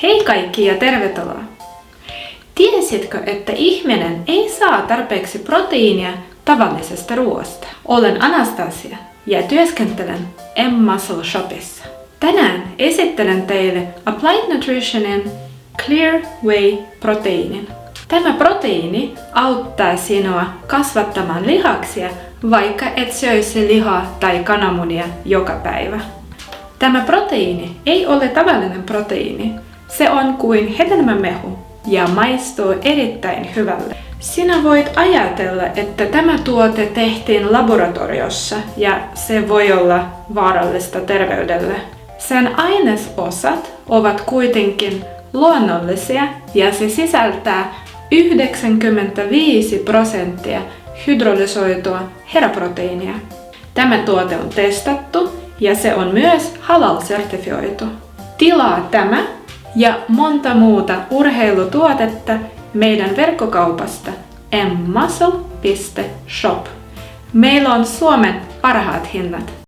Hei kaikki ja tervetuloa! Tiesitkö, että ihminen ei saa tarpeeksi proteiinia tavallisesta ruoasta? Olen Anastasia ja työskentelen M-Muscle Shopissa. Tänään esittelen teille Applied Nutritionin Clear Whey proteiinin. Tämä proteiini auttaa sinua kasvattamaan lihaksia, vaikka et söisi lihaa tai kananmunia joka päivä. Tämä proteiini ei ole tavallinen proteiini. Se on kuin hedelmämehu ja maistuu erittäin hyvälle. Sinä voit ajatella, että tämä tuote tehtiin laboratoriossa ja se voi olla vaarallista terveydelle. Sen ainesosat ovat kuitenkin luonnollisia ja se sisältää 95% hydrolysoitua heraproteiinia. Tämä tuote on testattu ja se on myös halal-sertifioitu. Tilaa tämä ja monta muuta urheilutuotetta meidän verkkokaupasta mmuscle.shop. Meillä on Suomen parhaat hinnat.